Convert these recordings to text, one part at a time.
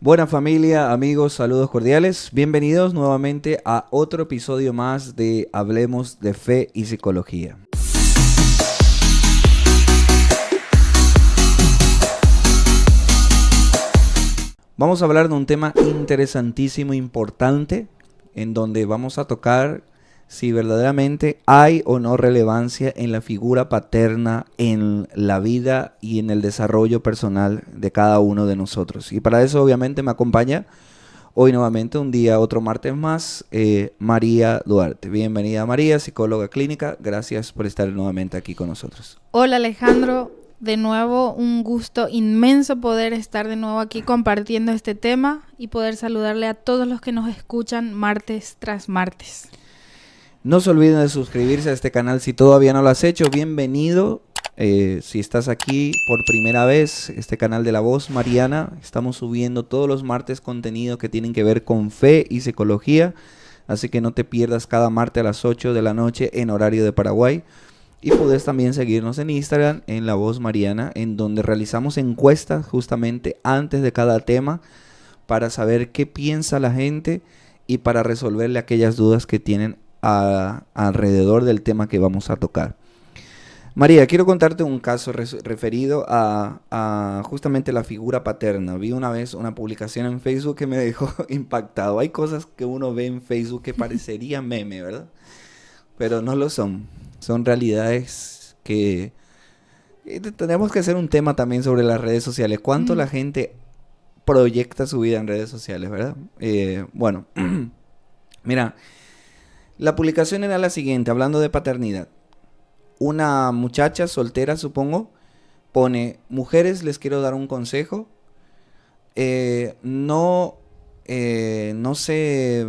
Buena familia, amigos, saludos cordiales. Bienvenidos nuevamente a otro episodio más de Hablemos de Fe y Psicología. Vamos a hablar de un tema interesantísimo, importante, en donde vamos a tocar si verdaderamente hay o no relevancia en la figura paterna en la vida y en el desarrollo personal de cada uno de nosotros. Y para eso obviamente me acompaña hoy nuevamente, un día, otro martes más, María Duarte. Bienvenida María, psicóloga clínica. Gracias por estar nuevamente aquí con nosotros. Hola Alejandro, de nuevo un gusto inmenso poder estar de nuevo aquí compartiendo este tema y poder saludarle a todos los que nos escuchan martes tras martes. No se olviden de suscribirse a este canal si todavía no lo has hecho. Bienvenido. Si estás aquí por primera vez, este canal de La Voz Mariana, estamos subiendo todos los martes contenido que tienen que ver con fe y psicología. Así que no te pierdas cada martes a las 8 de la noche en horario de Paraguay. Y puedes también seguirnos en Instagram, en La Voz Mariana, en donde realizamos encuestas justamente antes de cada tema para saber qué piensa la gente y para resolverle aquellas dudas que tienen alrededor del tema que vamos a tocar. María, quiero contarte un caso referido a justamente la figura paterna. Vi una vez una publicación en Facebook que me dejó impactado. Hay cosas que uno ve en Facebook que parecerían meme, ¿verdad? Pero no lo son. Son realidades que tenemos que hacer un tema también sobre las redes sociales. ¿Cuánto la gente proyecta su vida en redes sociales, verdad? Bueno, mira, la publicación era la siguiente, hablando de paternidad. Una muchacha soltera, supongo, pone: mujeres, les quiero dar un consejo. No se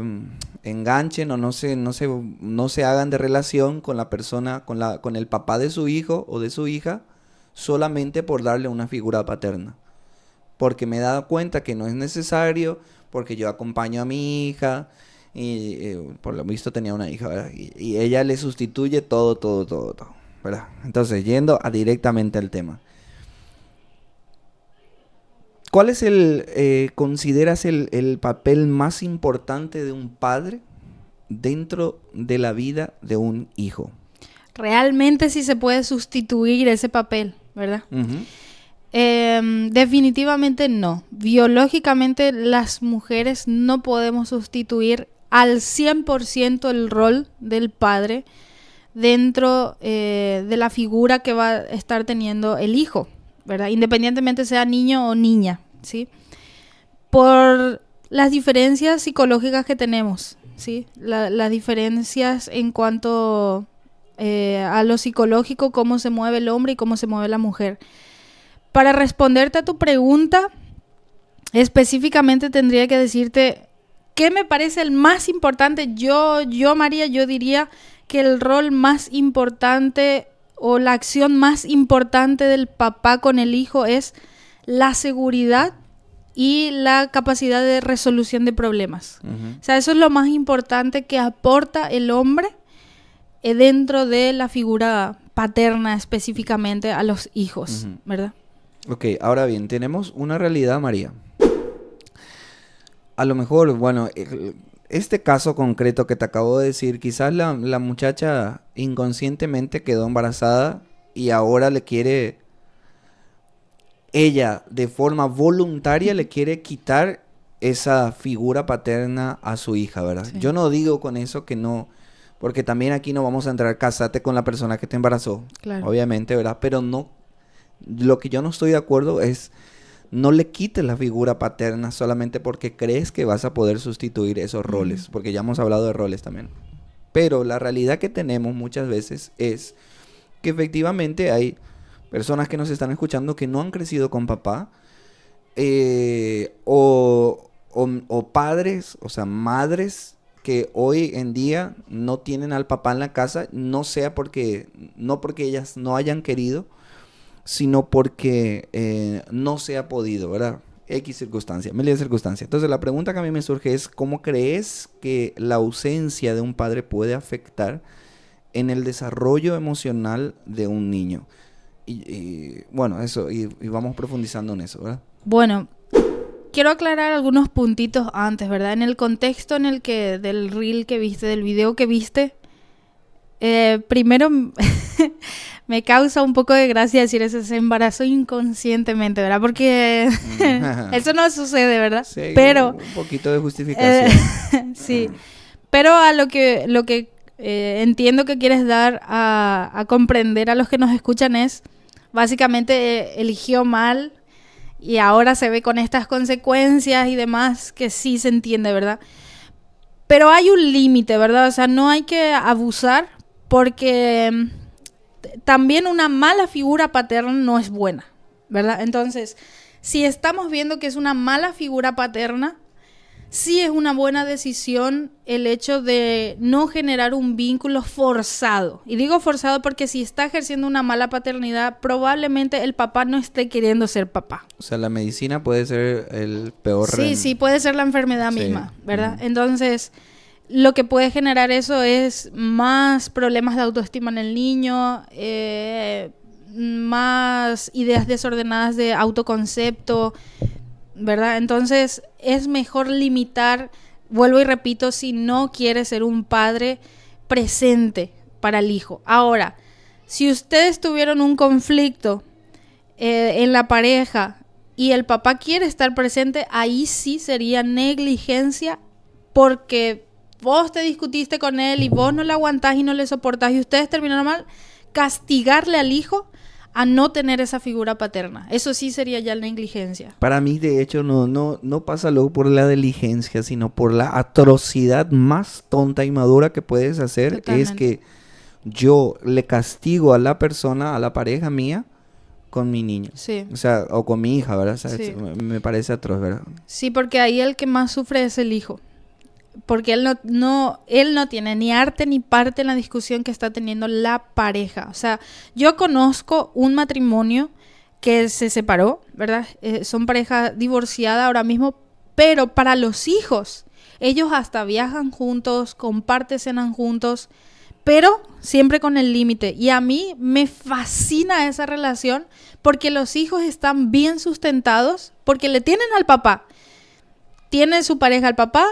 enganchen o no se hagan de relación con la persona, con el papá de su hijo o de su hija, solamente por darle una figura paterna. Porque me he dado cuenta que no es necesario, porque yo acompaño a mi hija, y por lo visto tenía una hija, ¿verdad? Y ella le sustituye todo, ¿verdad? Entonces, yendo directamente al tema. ¿Cuál es consideras el papel más importante de un padre dentro de la vida de un hijo? Realmente sí se puede sustituir ese papel, ¿verdad? Uh-huh. Definitivamente no. Biológicamente las mujeres no podemos sustituir al 100% el rol del padre dentro de la figura que va a estar teniendo el hijo, ¿verdad? Independientemente sea niño o niña, ¿sí? Por las diferencias psicológicas que tenemos, ¿sí? Las diferencias en cuanto a lo psicológico, cómo se mueve el hombre y cómo se mueve la mujer. Para responderte a tu pregunta, específicamente tendría que decirte qué me parece el más importante. Yo María, yo diría que el rol más importante o la acción más importante del papá con el hijo es la seguridad y la capacidad de resolución de problemas. Uh-huh. O sea, eso es lo más importante que aporta el hombre dentro de la figura paterna específicamente a los hijos, uh-huh, ¿verdad? Ok, ahora bien, tenemos una realidad, María. A lo mejor, bueno, este caso concreto que te acabo de decir, quizás la muchacha inconscientemente quedó embarazada y ahora ella de forma voluntaria le quiere quitar esa figura paterna a su hija, ¿verdad? Sí. Yo no digo con eso que no, porque también aquí no vamos a entrar, casate con la persona que te embarazó, claro, obviamente, ¿verdad? Pero no, lo que yo no estoy de acuerdo es: no le quites la figura paterna solamente porque crees que vas a poder sustituir esos roles, porque ya hemos hablado de roles también. Pero la realidad que tenemos muchas veces es que efectivamente hay personas que nos están escuchando que no han crecido con papá, o padres, o sea, madres que hoy en día no tienen al papá en la casa, no porque ellas no hayan querido, sino porque no se ha podido, ¿verdad? X circunstancia, miles de circunstancias. Entonces la pregunta que a mí me surge es: ¿cómo crees que la ausencia de un padre puede afectar en el desarrollo emocional de un niño? Y bueno, eso, y vamos profundizando en eso, ¿verdad? Bueno, quiero aclarar algunos puntitos antes, ¿verdad? En el contexto en el que del reel que viste, del video que viste, primero me causa un poco de gracia decir eso, se embarazó inconscientemente, ¿verdad? Porque eso no sucede, ¿verdad? Sí, pero un poquito de justificación. sí, pero a lo que entiendo que quieres dar a comprender a los que nos escuchan es, básicamente eligió mal y ahora se ve con estas consecuencias y demás, que sí se entiende, ¿verdad? Pero hay un límite, ¿verdad? O sea, no hay que abusar porque también una mala figura paterna no es buena, ¿verdad? Entonces, si estamos viendo que es una mala figura paterna, sí es una buena decisión el hecho de no generar un vínculo forzado. Y digo forzado porque si está ejerciendo una mala paternidad, probablemente el papá no esté queriendo ser papá. O sea, la medicina puede ser el peor... Sí, puede ser la enfermedad misma, ¿verdad? Entonces, lo que puede generar eso es más problemas de autoestima en el niño, más ideas desordenadas de autoconcepto, ¿verdad? Entonces es mejor limitar, vuelvo y repito, si no quiere ser un padre presente para el hijo. Ahora, si ustedes tuvieron un conflicto en la pareja y el papá quiere estar presente, ahí sí sería negligencia porque vos te discutiste con él y vos no le aguantás y no le soportás y ustedes terminaron mal, castigarle al hijo a no tener esa figura paterna. Eso sí sería ya negligencia. Para mí, de hecho, no pasa luego por la diligencia, sino por la atrocidad más tonta y madura que puedes hacer. Totalmente. Es que yo le castigo a la persona, a la pareja mía, con mi niño. Sí. O sea, o con mi hija, ¿verdad? O sea, sí. Me parece atroz, ¿verdad? Sí, porque ahí el que más sufre es el hijo. Porque él no tiene ni arte ni parte en la discusión que está teniendo la pareja. O sea, yo conozco un matrimonio que se separó, ¿verdad? Son pareja divorciada ahora mismo, pero para los hijos, ellos hasta viajan juntos, comparten, cenan juntos, pero siempre con el límite. Y a mí me fascina esa relación porque los hijos están bien sustentados, porque le tienen al papá. Tiene su pareja al papá.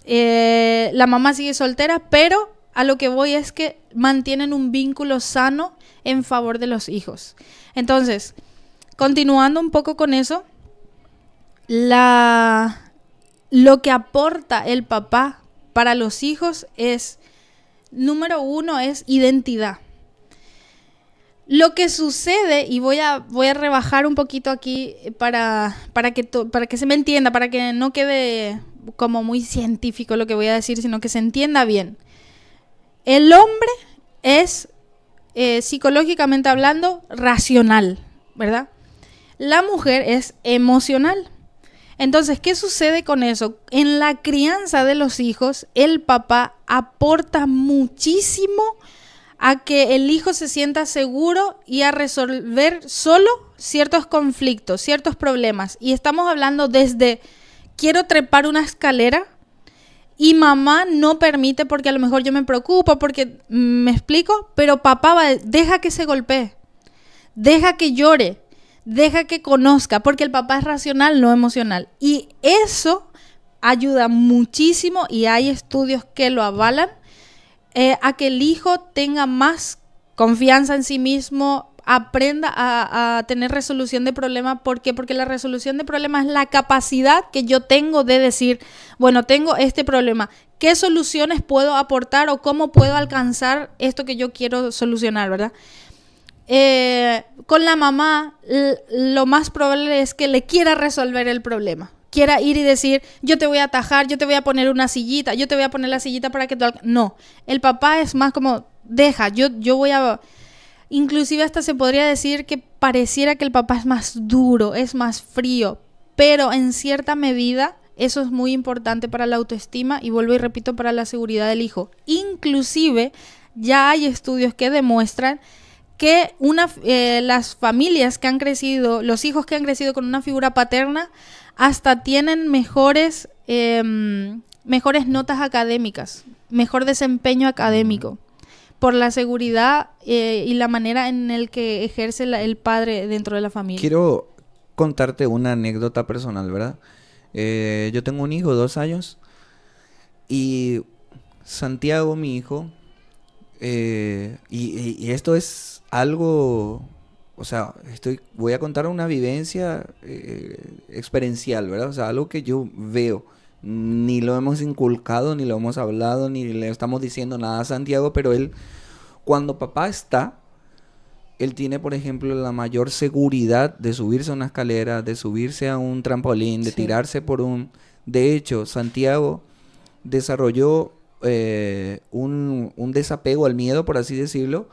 La mamá sigue soltera, pero a lo que voy es que mantienen un vínculo sano en favor de los hijos. Entonces, continuando un poco con eso, lo que aporta el papá para los hijos es, número uno, es identidad. Lo que sucede, y voy a rebajar un poquito aquí para que se me entienda, para que no quede como muy científico lo que voy a decir, sino que se entienda bien. El hombre es, psicológicamente hablando, racional, ¿verdad? La mujer es emocional. Entonces, ¿qué sucede con eso? En la crianza de los hijos, el papá aporta muchísimo a que el hijo se sienta seguro y a resolver solo ciertos conflictos, ciertos problemas. Y estamos hablando desde... quiero trepar una escalera y mamá no permite porque a lo mejor yo me preocupo, porque me explico, pero papá deja que se golpee, deja que llore, deja que conozca, porque el papá es racional, no emocional. Y eso ayuda muchísimo y hay estudios que lo avalan a que el hijo tenga más confianza en sí mismo, aprenda a tener resolución de problemas. ¿Por qué? Porque la resolución de problemas es la capacidad que yo tengo de decir, bueno, tengo este problema, ¿qué soluciones puedo aportar o cómo puedo alcanzar esto que yo quiero solucionar, ¿verdad? Con la mamá, lo más probable es que le quiera resolver el problema. Quiera ir y decir, yo te voy a atajar, yo te voy a poner una sillita, yo te voy a poner la sillita para que tú... No, el papá es más como, deja, yo voy a... Inclusive hasta se podría decir que pareciera que el papá es más duro, es más frío, pero en cierta medida eso es muy importante para la autoestima y vuelvo y repito, para la seguridad del hijo. Inclusive ya hay estudios que demuestran que las familias que han crecido, los hijos que han crecido con una figura paterna, hasta tienen mejores notas académicas, mejor desempeño académico, por la seguridad y la manera en el que ejerce el padre dentro de la familia. Quiero contarte una anécdota personal, ¿verdad? Yo tengo un hijo, 2 años, y Santiago, mi hijo, y esto es algo, o sea, voy a contar una vivencia experiencial, ¿verdad? O sea, algo que yo veo. Ni lo hemos inculcado, ni lo hemos hablado, ni le estamos diciendo nada a Santiago, pero él, cuando papá está, él tiene, por ejemplo, la mayor seguridad de subirse a una escalera, de subirse a un trampolín, de Sí. tirarse por un... De hecho, Santiago desarrolló un desapego al miedo, por así decirlo,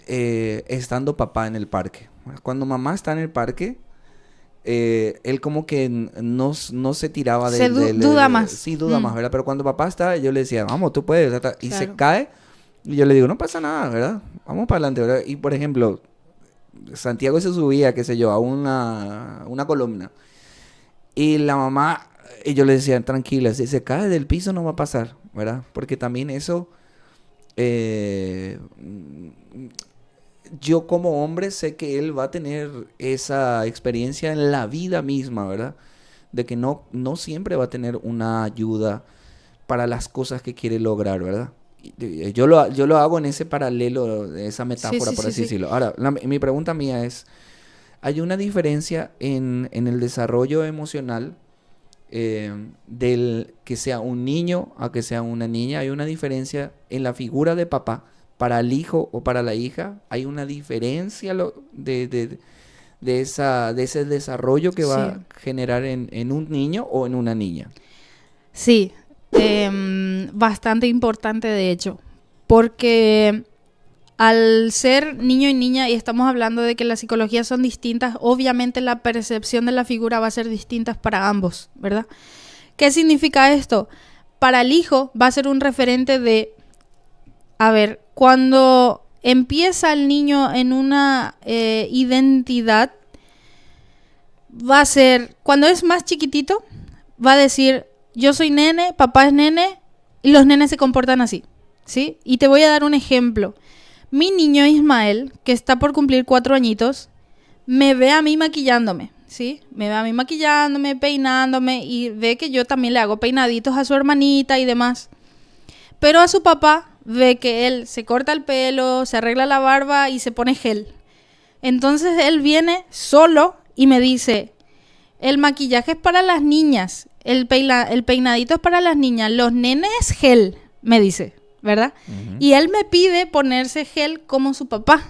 estando papá en el parque. Cuando mamá está en el parque, él como que no se tiraba Se duda más. sí, duda más, ¿verdad? Pero cuando papá está, yo le decía, vamos, tú puedes, y se Claro. cae, y yo le digo, no pasa nada, ¿verdad? Vamos para adelante, ¿verdad? Y por ejemplo, Santiago se subía, qué sé yo, a una columna, y la mamá, y yo le decía, tranquila, si se cae del piso no va a pasar, ¿verdad? Porque también eso, eh, yo como hombre sé que él va a tener esa experiencia en la vida misma, ¿verdad? De que no siempre va a tener una ayuda para las cosas que quiere lograr, ¿verdad? Yo lo hago en ese paralelo, esa Sí, metáfora, sí, por sí, así sí. decirlo. Ahora, mi pregunta mía es, ¿hay una diferencia en el desarrollo emocional del que sea un niño a que sea una niña? ¿Hay una diferencia en la figura de papá para el hijo o para la hija? ¿Hay una diferencia de ese desarrollo que va Sí. a generar en un niño o en una niña? Sí, bastante importante de hecho, porque al ser niño y niña, y estamos hablando de que las psicologías son distintas, obviamente la percepción de la figura va a ser distinta para ambos, ¿verdad? ¿Qué significa esto? Para el hijo va a ser un referente de, a ver, cuando empieza el niño en una identidad, va a ser, cuando es más chiquitito, va a decir, yo soy nene, papá es nene, y los nenes se comportan así, ¿sí? Y te voy a dar un ejemplo. Mi niño Ismael, que está por cumplir 4 añitos, me ve a mí maquillándome, ¿sí? Me ve a mí maquillándome, peinándome, y ve que yo también le hago peinaditos a su hermanita y demás. Pero a su papá ve que él se corta el pelo, se arregla la barba y se pone gel. Entonces él viene solo y me dice, el maquillaje es para las niñas, el peinadito es para las niñas, los nenes gel, me dice, ¿verdad? Ujú. Y él me pide ponerse gel como su papá.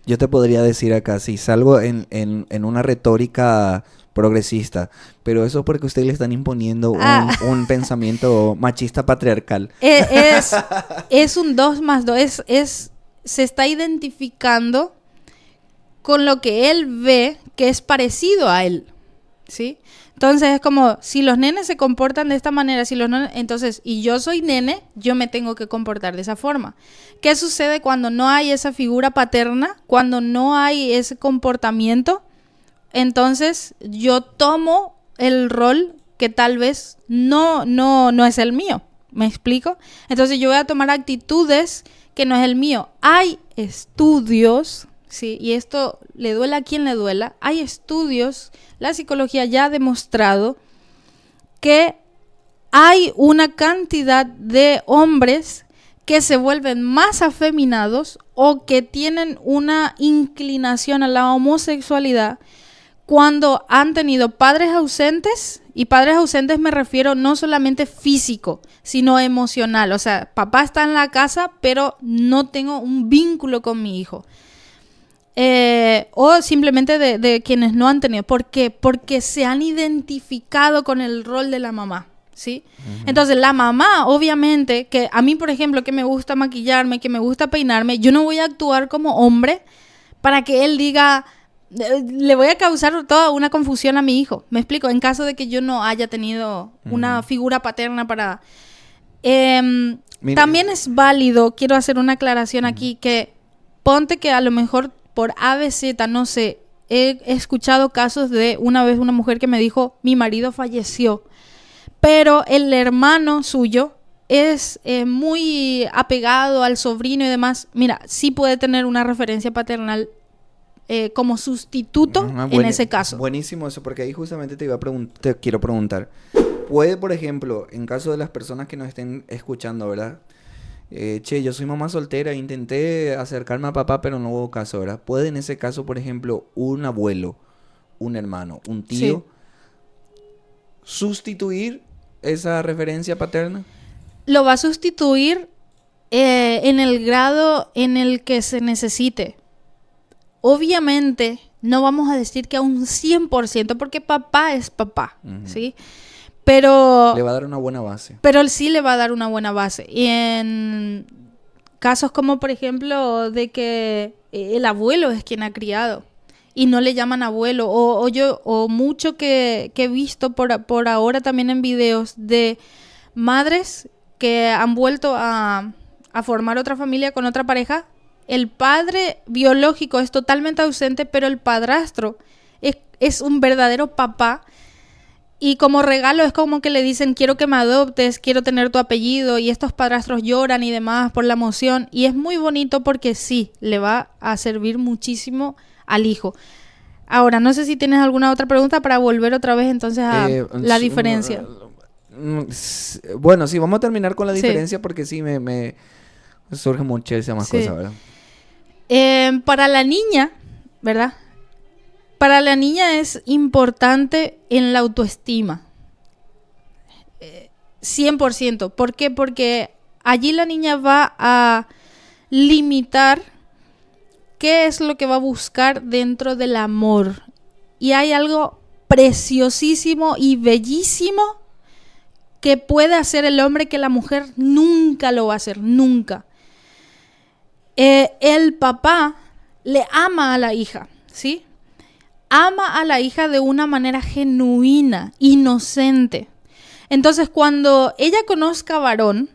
Yo te podría decir acá, si salgo en una retórica progresista, pero eso es porque ustedes le están imponiendo un pensamiento machista patriarcal. Es, es un 2 más 2, se está identificando con lo que él ve que es parecido a él, ¿sí? Entonces es como, si los nenes se comportan de esta manera, entonces, y yo soy nene, yo me tengo que comportar de esa forma. ¿Qué sucede cuando no hay esa figura paterna? Cuando no hay ese comportamiento, entonces yo tomo el rol que tal vez no es el mío. ¿Me explico? Entonces yo voy a tomar actitudes que no es el mío. Hay estudios, sí, y esto le duela a quien le duela, hay estudios, la psicología ya ha demostrado que hay una cantidad de hombres que se vuelven más afeminados o que tienen una inclinación a la homosexualidad cuando han tenido padres ausentes, y padres ausentes me refiero no solamente físico, sino emocional. O sea, papá está en la casa, pero no tengo un vínculo con mi hijo. O simplemente de quienes no han tenido. ¿Por qué? Porque se han identificado con el rol de la mamá, ¿sí? Ujú. Entonces la mamá, obviamente, que a mí, por ejemplo, que me gusta maquillarme, que me gusta peinarme, yo no voy a actuar como hombre para que él diga, le voy a causar toda una confusión a mi hijo. ¿Me explico? En caso de que yo no haya tenido una Ujú. figura paterna para... Mire, también es válido, quiero hacer una aclaración aquí, que ponte que a lo mejor por ABZ, no sé, he escuchado casos de una vez una mujer que me dijo, mi marido falleció, pero el hermano suyo es muy apegado al sobrino y demás. Mira, sí puede tener una referencia paternal como sustituto en ese caso. Buenísimo eso, porque ahí justamente te quiero preguntar. Puede, por ejemplo, en caso de las personas que nos estén escuchando, ¿verdad? Yo soy mamá soltera, intenté acercarme a papá, pero no hubo caso, ¿verdad? Puede en ese caso, por ejemplo, un abuelo, un hermano, un tío, sustituir esa referencia paterna. Lo va a sustituir en el grado en el que se necesite. Obviamente, no vamos a decir que a un 100%, porque papá es papá, ¿sí? Pero le va a dar una buena base. Pero él sí le va a dar una buena base. Y en casos como, por ejemplo, de que el abuelo es quien ha criado y no le llaman abuelo, o mucho que he visto por ahora también en videos de madres que han vuelto a formar otra familia con otra pareja. El padre biológico es totalmente ausente, pero el padrastro es un verdadero papá. Y como regalo es como que le dicen, quiero que me adoptes, quiero tener tu apellido. Y estos padrastros lloran y demás por la emoción. Y es muy bonito porque sí, le va a servir muchísimo al hijo. Ahora, no sé si tienes alguna otra pregunta para volver otra vez entonces a la diferencia. Bueno, sí, vamos a terminar con la diferencia porque sí, me surge muchísimas cosas, ¿verdad? Para la niña, ¿verdad? Para la niña es importante en la autoestima. 100%. ¿Por qué? Porque allí la niña va a limitar qué es lo que va a buscar dentro del amor. Y hay algo preciosísimo y bellísimo que puede hacer el hombre que la mujer nunca lo va a hacer, nunca. El papá le ama a la hija, ¿sí? Ama a la hija de una manera genuina, inocente. Entonces, cuando ella conozca varón,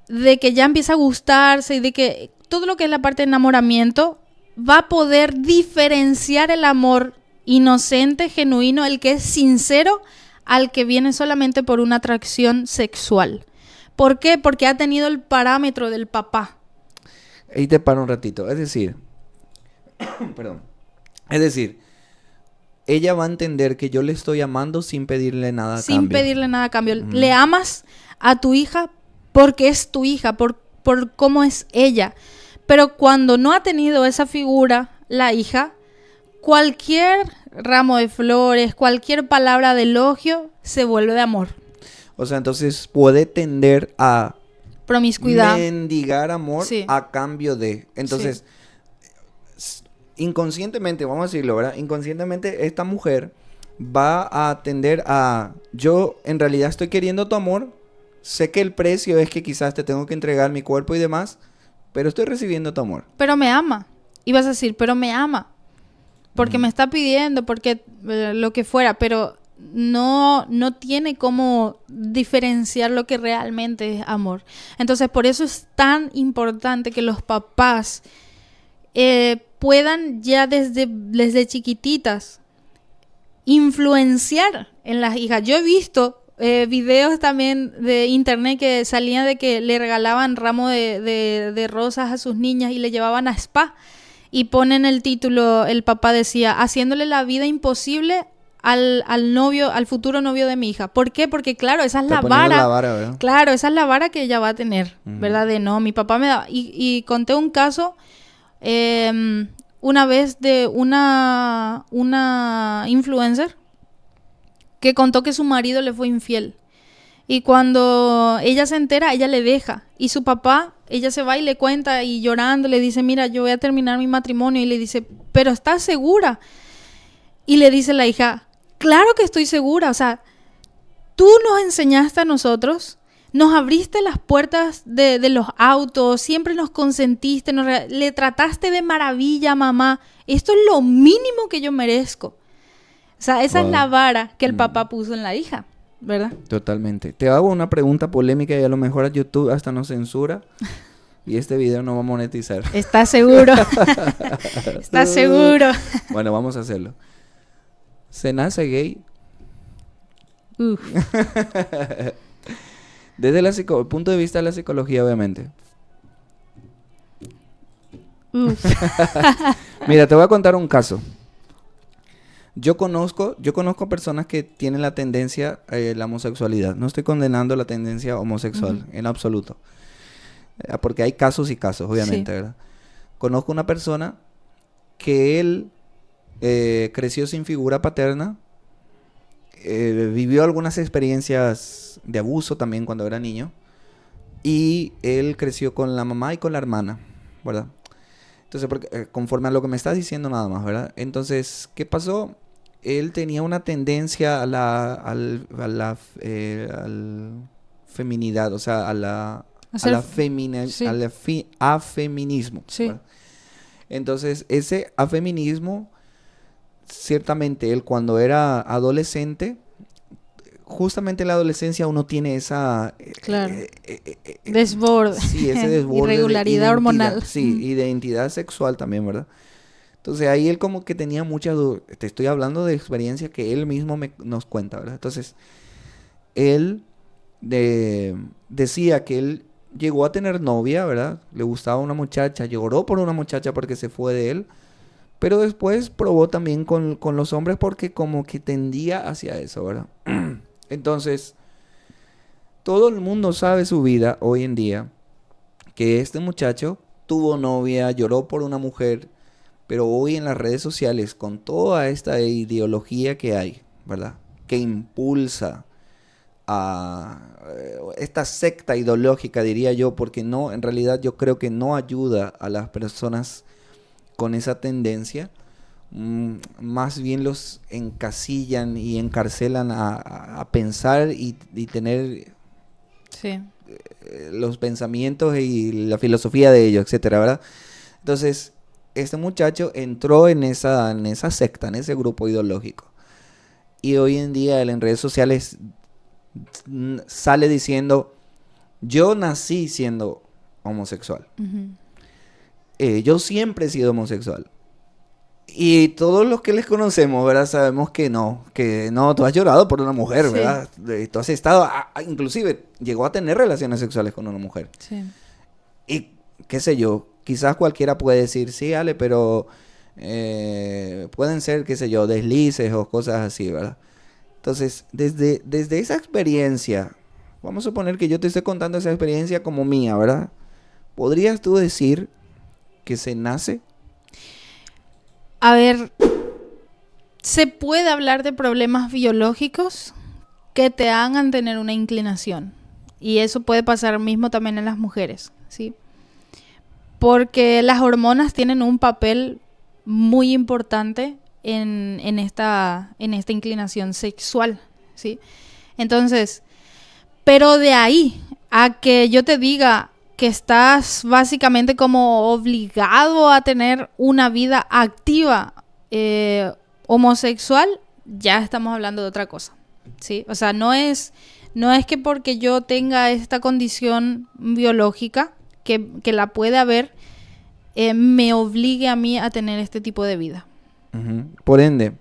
de que ya empieza a gustarse y de que todo lo que es la parte de enamoramiento, va a poder diferenciar el amor inocente, genuino, el que es sincero, al que viene solamente por una atracción sexual. ¿Por qué? Porque ha tenido el parámetro del papá. Ahí te paro un ratito. Es decir, perdón. Es decir, ella va a entender que yo le estoy amando sin pedirle nada a cambio. Sin pedirle nada a cambio. Le amas a tu hija porque es tu hija, por cómo es ella. Pero cuando no ha tenido esa figura, la hija, cualquier ramo de flores, cualquier palabra de elogio, se vuelve de amor. O sea, entonces puede tender a promiscuidad, mendigar amor a cambio de. Entonces, inconscientemente, vamos a decirlo, ¿verdad? Inconscientemente esta mujer va a tender a, yo en realidad estoy queriendo tu amor, sé que el precio es que quizás te tengo que entregar mi cuerpo y demás, pero estoy recibiendo tu amor. Pero me ama. Y vas a decir, pero me ama. Porque me está pidiendo, porque lo que fuera, pero no tiene cómo diferenciar lo que realmente es amor. Entonces, por eso es tan importante que los papás puedan ya desde chiquititas influenciar en las hijas. Yo he visto videos también de internet que salían de que le regalaban ramo de rosas a sus niñas y le llevaban a spa y ponen el título, el papá decía, haciéndole la vida imposible al novio, al futuro novio de mi hija. ¿Por qué? Porque claro, esa es la vara, claro, esa es la vara que ella va a tener, ¿verdad? De no, mi papá me da. Y conté un caso una vez de una influencer que contó que su marido le fue infiel. Y cuando ella se entera, ella le deja. Y su papá, ella se va y le cuenta y llorando le dice, mira, yo voy a terminar mi matrimonio. Y le dice, ¿pero estás segura? Y le dice la hija, claro que estoy segura. O sea, tú nos enseñaste a nosotros, nos abriste las puertas de los autos, siempre nos consentiste, le trataste de maravilla, mamá. Esto es lo mínimo que yo merezco. O sea, esa es la vara que el papá puso en la hija, ¿verdad? Totalmente. Te hago una pregunta polémica y a lo mejor a YouTube hasta nos censura. Y este video no va a monetizar. ¿Estás seguro? ¿Estás seguro? Bueno, vamos a hacerlo. ¿Se nace gay? Desde el punto de vista de la psicología, obviamente. Mira, te voy a contar un caso. Yo conozco personas que tienen la tendencia a la homosexualidad. No estoy condenando la tendencia homosexual en absoluto. Porque hay casos y casos, obviamente, Sí. ¿verdad? Conozco una persona que él creció sin figura paterna, vivió algunas experiencias de abuso también cuando era niño, y él creció con la mamá y con la hermana, ¿verdad? Entonces, conforme a lo que me estás diciendo nada más, ¿verdad? Entonces, ¿qué pasó? Él tenía una tendencia al feminidad, o sea, Sí, a feminismo, sí, ¿verdad? Entonces, ese afeminismo, ciertamente él cuando era adolescente, justamente en la adolescencia uno tiene esa... claro. Desborde. sí, ese desborde de Irregularidad identidad, hormonal. sí, y de identidad sexual también, ¿verdad? Entonces ahí él como que tenía muchas dudas. Te estoy hablando de experiencia que él mismo nos cuenta, ¿verdad? Entonces, él decía que él llegó a tener novia, ¿verdad? Le gustaba una muchacha, lloró por una muchacha porque se fue de él, pero después probó también con los hombres porque como que tendía hacia eso, ¿verdad? Entonces, todo el mundo sabe su vida hoy en día, que este muchacho tuvo novia, lloró por una mujer, pero hoy en las redes sociales, con toda esta ideología que hay, ¿verdad? Que impulsa a esta secta ideológica, diría yo, porque no, en realidad yo creo que no ayuda a las personas con esa tendencia. Más bien los encasillan y encarcelan a pensar y tener Sí. los pensamientos y la filosofía de ellos, etcétera, ¿verdad? Entonces, este muchacho entró en esa secta, en ese grupo ideológico. Y hoy en día él en redes sociales sale diciendo, yo nací siendo homosexual. Ujú. Yo siempre he sido homosexual. Y todos los que les conocemos, ¿verdad? Sabemos que no, tú has llorado por una mujer, Sí. ¿verdad? Tú has estado, inclusive, llegó a tener relaciones sexuales con una mujer. Sí. Y qué sé yo, quizás cualquiera puede decir, sí, Ale, pero pueden ser, qué sé yo, deslices o cosas así, ¿verdad? Entonces, desde esa experiencia, vamos a suponer que yo te estoy contando esa experiencia como mía, ¿verdad? ¿Podrías tú decir que se nace? A ver, se puede hablar de problemas biológicos que te hagan tener una inclinación. Y eso puede pasar mismo también en las mujeres, ¿sí? Porque las hormonas tienen un papel muy importante en esta inclinación sexual, ¿sí? Entonces, pero de ahí a que yo te diga que estás básicamente como obligado a tener una vida activa homosexual, ya estamos hablando de otra cosa, ¿sí? O sea, no es que porque yo tenga esta condición biológica, que la puede haber, me obligue a mí a tener este tipo de vida. Ujú. Por ende,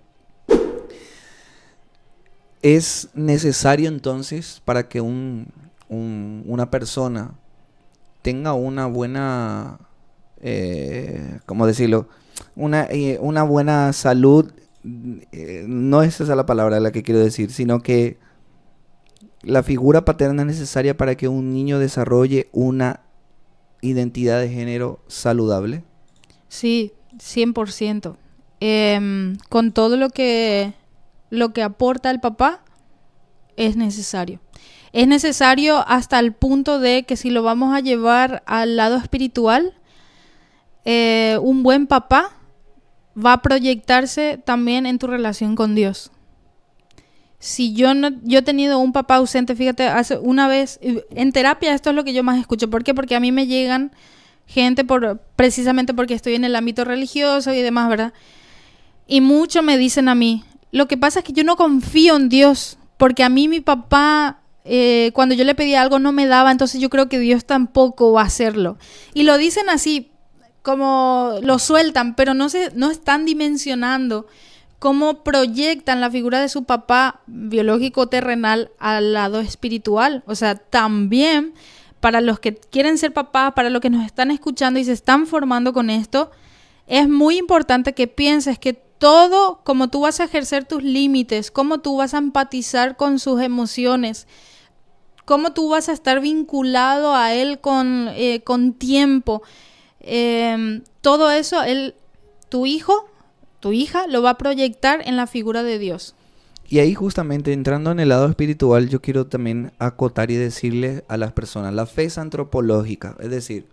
es necesario entonces para que una persona tenga una buena, ¿cómo decirlo? Una buena salud, no es esa la palabra la que quiero decir, sino que la figura paterna es necesaria para que un niño desarrolle una identidad de género saludable. Sí, 100%. Con todo lo que aporta el papá, es necesario. Es necesario hasta el punto de que si lo vamos a llevar al lado espiritual, un buen papá va a proyectarse también en tu relación con Dios. Si yo he tenido un papá ausente, fíjate, hace una vez, en terapia esto es lo que yo más escucho. ¿Por qué? Porque a mí me llegan gente precisamente porque estoy en el ámbito religioso y demás, ¿verdad? Y mucho me dicen a mí, lo que pasa es que yo no confío en Dios, porque a mí mi papá, cuando yo le pedía algo no me daba, entonces yo creo que Dios tampoco va a hacerlo. Y lo dicen así, como lo sueltan, pero no están dimensionando cómo proyectan la figura de su papá biológico terrenal al lado espiritual. O sea, también para los que quieren ser papás, para los que nos están escuchando y se están formando con esto, es muy importante que pienses que todo, como tú vas a ejercer tus límites, cómo tú vas a empatizar con sus emociones, cómo tú vas a estar vinculado a él con tiempo, todo eso, tu hijo, tu hija, lo va a proyectar en la figura de Dios. Y ahí justamente entrando en el lado espiritual, yo quiero también acotar y decirle a las personas, la fe es antropológica, es decir,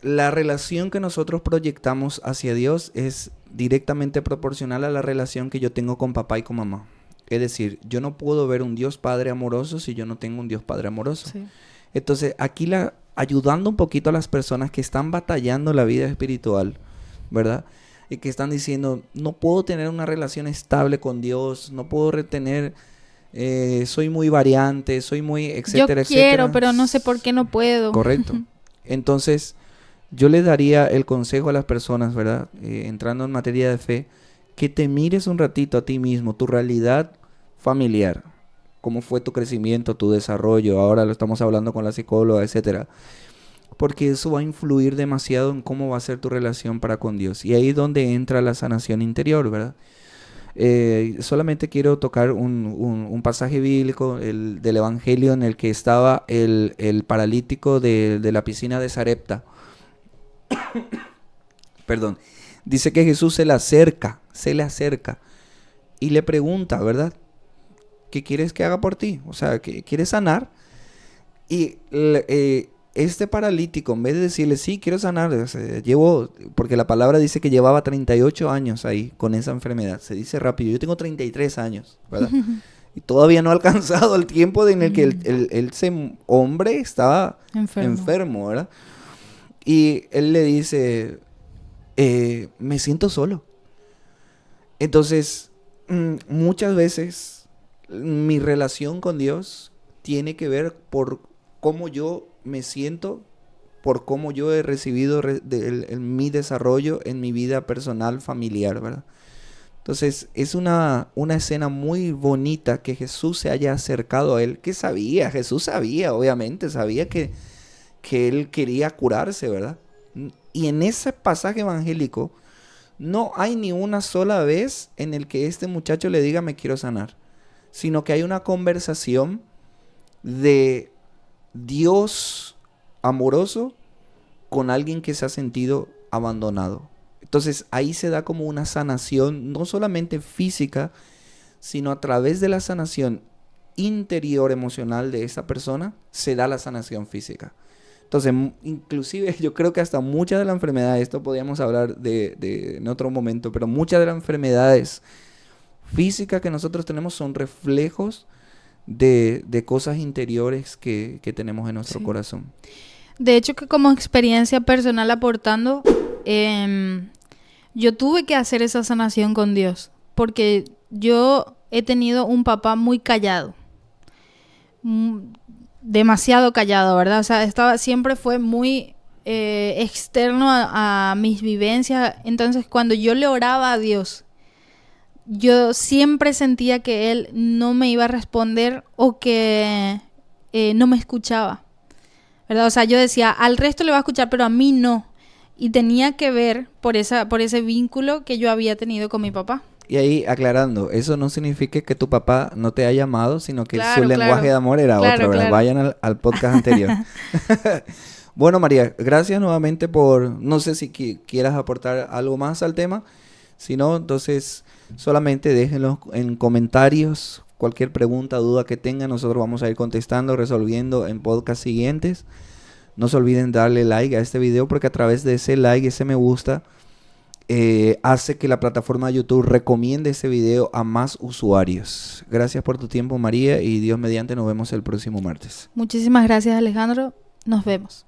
la relación que nosotros proyectamos hacia Dios es directamente proporcional a la relación que yo tengo con papá y con mamá. Es decir, yo no puedo ver un Dios Padre amoroso si yo no tengo un Dios Padre amoroso. Sí. Entonces, aquí ayudando un poquito a las personas que están batallando la vida espiritual, ¿verdad? Y que están diciendo, no puedo tener una relación estable con Dios, no puedo retener, soy muy variante, soy muy, etcétera, yo quiero, etcétera. pero no sé por qué no puedo. Correcto. Entonces, yo le daría el consejo a las personas, ¿verdad? Entrando en materia de fe, que te mires un ratito a ti mismo, tu realidad familiar, cómo fue tu crecimiento, tu desarrollo, ahora lo estamos hablando con la psicóloga, etcétera. Porque eso va a influir demasiado en cómo va a ser tu relación para con Dios. Y ahí es donde entra la sanación interior, ¿verdad? Solamente quiero tocar un pasaje bíblico del Evangelio en el que estaba el paralítico de la piscina de Sarepta. Perdón. Dice que Jesús se le acerca y le pregunta, ¿verdad? ¿Qué quieres que haga por ti? O sea, ¿quieres sanar? Y este paralítico, en vez de decirle, sí, quiero sanar, o sea, porque la palabra dice que llevaba 38 años ahí con esa enfermedad. Se dice rápido, yo tengo 33 años, ¿verdad? Y todavía no ha alcanzado el tiempo en el que ese hombre estaba enfermo, ¿verdad? Y él le dice, me siento solo. Entonces, muchas veces mi relación con Dios tiene que ver por cómo yo me siento, por cómo yo he recibido mi desarrollo en mi vida personal, familiar, ¿verdad? Entonces, es una escena muy bonita que Jesús se haya acercado a él. ¿Qué sabía? Jesús sabía, obviamente, sabía que él quería curarse, ¿verdad? Y en ese pasaje evangélico no hay ni una sola vez en el que este muchacho le diga me quiero sanar, sino que hay una conversación de Dios amoroso con alguien que se ha sentido abandonado. Entonces ahí se da como una sanación, no solamente física, sino a través de la sanación interior emocional de esa persona, se da la sanación física. Entonces, inclusive yo creo que hasta muchas de las enfermedades, esto podríamos hablar en otro momento, pero muchas de las enfermedades físicas que nosotros tenemos son reflejos de cosas interiores que tenemos en nuestro corazón. De hecho, que como experiencia personal aportando, yo tuve que hacer esa sanación con Dios, porque yo he tenido un papá muy callado. Demasiado callado, ¿verdad? O sea, siempre fue muy externo a mis vivencias. Entonces, cuando yo le oraba a Dios, yo siempre sentía que Él no me iba a responder o que no me escuchaba, ¿verdad? O sea, yo decía, al resto le va a escuchar, pero a mí no. Y tenía que ver por ese vínculo que yo había tenido con mi papá. Y ahí aclarando, eso no significa que tu papá no te haya amado, sino que su lenguaje de amor era otro, ¿verdad? Vayan al podcast anterior. Bueno, María, gracias nuevamente no sé si quieras aportar algo más al tema. Si no, entonces solamente déjenlo en comentarios. Cualquier pregunta, duda que tengan, nosotros vamos a ir contestando, resolviendo en podcasts siguientes. No se olviden darle like a este video porque a través de ese like, ese me gusta, hace que la plataforma de YouTube recomiende ese video a más usuarios. Gracias por tu tiempo, María, y Dios mediante nos vemos el próximo martes. Muchísimas gracias, Alejandro. Nos vemos.